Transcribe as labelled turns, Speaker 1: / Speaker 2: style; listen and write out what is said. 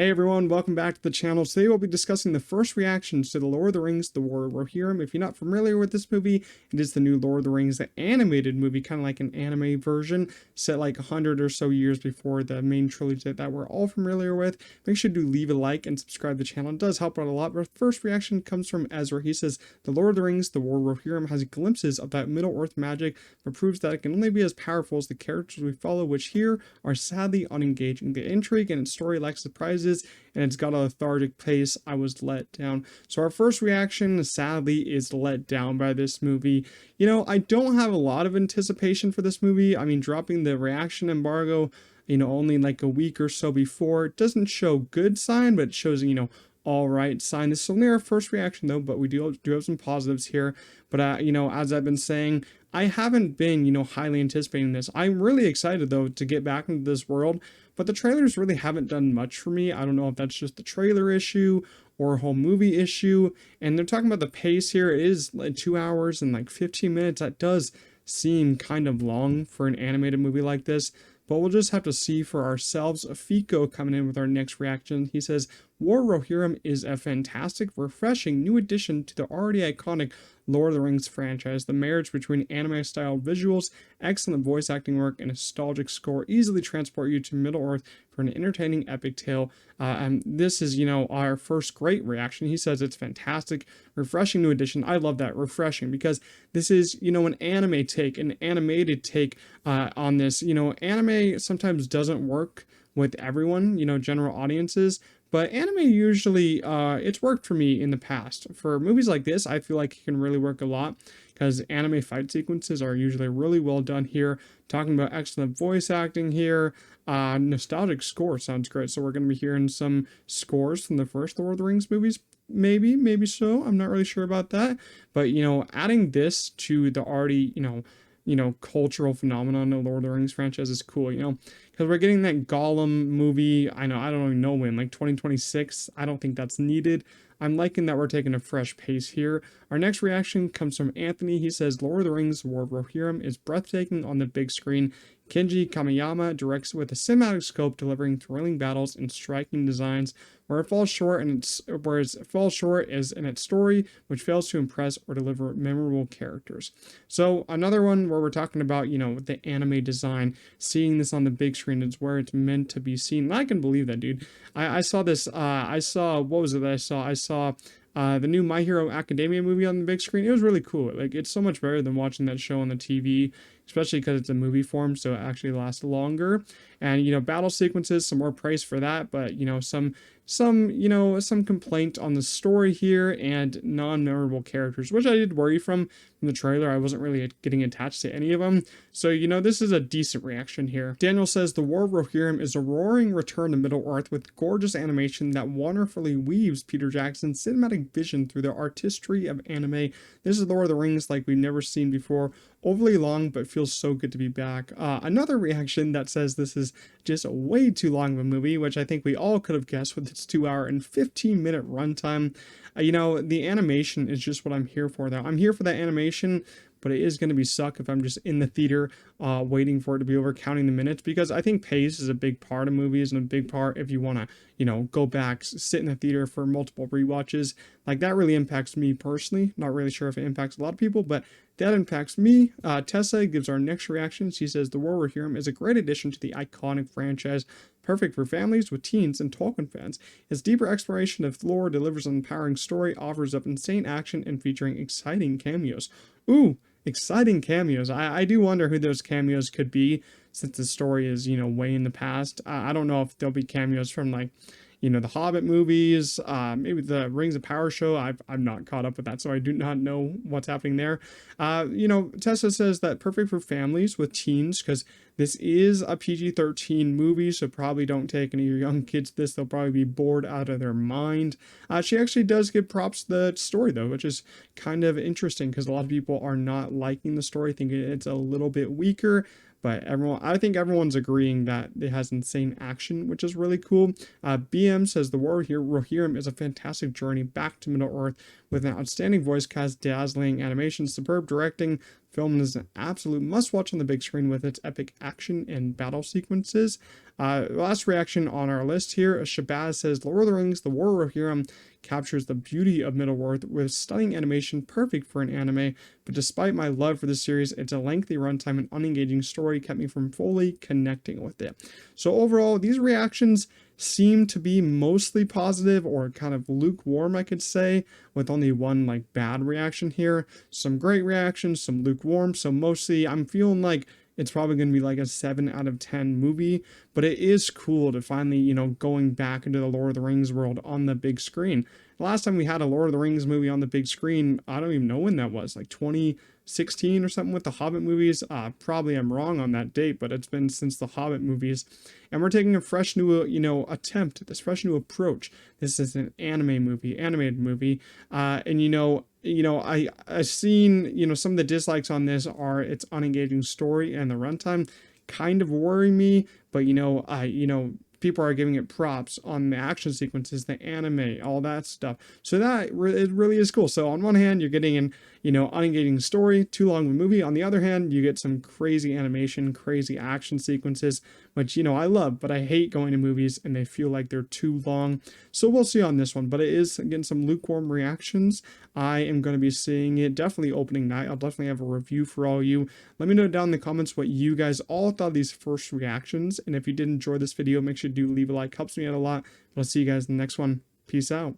Speaker 1: Hey everyone, welcome back to the channel. Today we'll be discussing the first reactions to The Lord of the Rings, The War of Rohirrim. If you're not familiar with this movie, it is the new Lord of the Rings, the animated movie, kind of like an anime version, set like 100 or so years before the main trilogy that we're all familiar with. Make sure to leave a like and subscribe to the channel. It does help out a lot. But first reaction comes from Ezra. He says, The Lord of the Rings, The War of Rohirrim has glimpses of that Middle-earth magic, but proves that it can only be as powerful as the characters we follow, which here are sadly unengaging. The intrigue and its story lacks surprises, and it's got a lethargic pace. I was let down. So our first reaction, sadly, is let down by this movie. You know, I don't have a lot of anticipation for this movie. I mean, dropping the reaction embargo, only like a week or so before, it doesn't show good sign, but it shows, all right sign. This is only our first reaction though, but we do have some positives here. But as I've been saying, I haven't been, highly anticipating this. I'm really excited though to get back into this world, but the trailers really haven't done much for me. I don't know if that's just the trailer issue or a whole movie issue. And they're talking about the pace here. It is like 2 hours and like 15 minutes. That does seem kind of long for an animated movie like this, but we'll just have to see for ourselves. Fico coming in with our next reaction. He says, War Rohirrim is a fantastic, refreshing new addition to the already iconic Lord of the Rings franchise. The marriage between anime-style visuals, excellent voice acting work, and nostalgic score easily transport you to Middle-earth for an entertaining epic tale. And this is, our first great reaction. He says it's fantastic, refreshing new addition. I love that, refreshing, because this is, an anime take, an animated take on this. Anime sometimes doesn't work with everyone, general audiences. But anime usually, it's worked for me in the past. For movies like this, I feel like it can really work a lot because anime fight sequences are usually really well done here. Talking about excellent voice acting here. Nostalgic score sounds great. So we're going to be hearing some scores from the first Lord of the Rings movies. Maybe so. I'm not really sure about that. But, adding this to the already, cultural phenomenon of Lord of the Rings franchise is cool, because we're getting that Gollum movie. I don't even know when, like 2026. I don't think that's needed. I'm liking that we're taking a fresh pace here. Our next reaction comes from Anthony. He says, Lord of the Rings, War of Rohirrim is breathtaking on the big screen. Kenji Kamiyama directs with a cinematic scope, delivering thrilling battles and striking designs. Where it falls short is in its story, which fails to impress or deliver memorable characters. So another one where we're talking about, the anime design, seeing this on the big screen is where it's meant to be seen. And I can believe that, dude. I saw this. What was it that I saw? I saw the new My Hero Academia movie on the big screen. It was really cool. Like, it's so much better than watching that show on the TV, especially because it's a movie form, so it actually lasts longer. And, battle sequences, some more praise for that, but, some complaint on the story here and non-memorable characters, which I did worry from the trailer. I wasn't really getting attached to any of them. So, this is a decent reaction here. Daniel says, The War of Rohirrim is a roaring return to Middle-earth with gorgeous animation that wonderfully weaves Peter Jackson's cinematic vision through the artistry of anime. This is Lord of the Rings like we've never seen before. Overly long, but feels so good to be back. Another reaction that says this is just way too long of a movie, which I think we all could have guessed with its 2 hour and 15-minute runtime. The animation is just what I'm here for, though. I'm here for that animation, but it is going to be suck if I'm just in the theater waiting for it to be over, counting the minutes, because I think pace is a big part of movies and a big part if you want to, go back, sit in the theater for multiple rewatches. Like, that really impacts me personally. Not really sure if it impacts a lot of people, but that impacts me. Tessa gives our next reaction. She says, The War of Rohirrim is a great addition to the iconic franchise, perfect for families with teens and Tolkien fans. Its deeper exploration of lore delivers an empowering story, offers up insane action, and featuring exciting cameos. Ooh, exciting cameos. I do wonder who those cameos could be, since the story is, way in the past. I don't know if there'll be cameos from, like, the Hobbit movies, maybe the Rings of Power show. I'm not caught up with that, so I do not know what's happening there. Tessa says that perfect for families with teens, because this is a PG-13 movie, so probably don't take any of your young kids to this. They'll probably be bored out of their mind. She actually does give props to the story, though, which is kind of interesting, because a lot of people are not liking the story, thinking it's a little bit weaker. but I think everyone's agreeing that it has insane action, which is really cool. BM says the war here, Rohirrim is a fantastic journey back to Middle Earth with an outstanding voice cast, dazzling animation, superb directing. Film is an absolute must-watch on the big screen with its epic action and battle sequences. Last reaction on our list here, Shabazz says, Lord of the Rings, The War of Rohirrim captures the beauty of Middle-earth with stunning animation perfect for an anime, but despite my love for the series, it's a lengthy runtime and unengaging story kept me from fully connecting with it. So overall, these reactions seem to be mostly positive or kind of lukewarm, I could say, with only one like bad reaction here. Some great reactions, some lukewarm. So mostly I'm feeling like it's probably going to be like a 7 out of 10 movie, but it is cool to finally, going back into the Lord of the Rings world on the big screen. The last time we had a Lord of the Rings movie on the big screen, I don't even know when that was, like 2016 or something with the Hobbit movies. Probably I'm wrong on that date, but it's been since the Hobbit movies. And we're taking a fresh new, attempt, this fresh new approach. This is an animated movie. I've seen, some of the dislikes on this are its unengaging story and the runtime kind of worry me, but people are giving it props on the action sequences, the anime, all that stuff. So it really is cool. So on one hand, you're getting an unengaging story, too long of a movie. On the other hand, you get some crazy animation, crazy action sequences, which I love, but I hate going to movies and they feel like they're too long. So we'll see on this one, but it is getting some lukewarm reactions. I am going to be seeing it definitely opening night. I'll definitely have a review for all you. Let me know down in the comments what you guys all thought of these first reactions, and if you did enjoy this video, make sure to leave a like. Helps me out a lot. I'll see you guys in the next one. Peace out.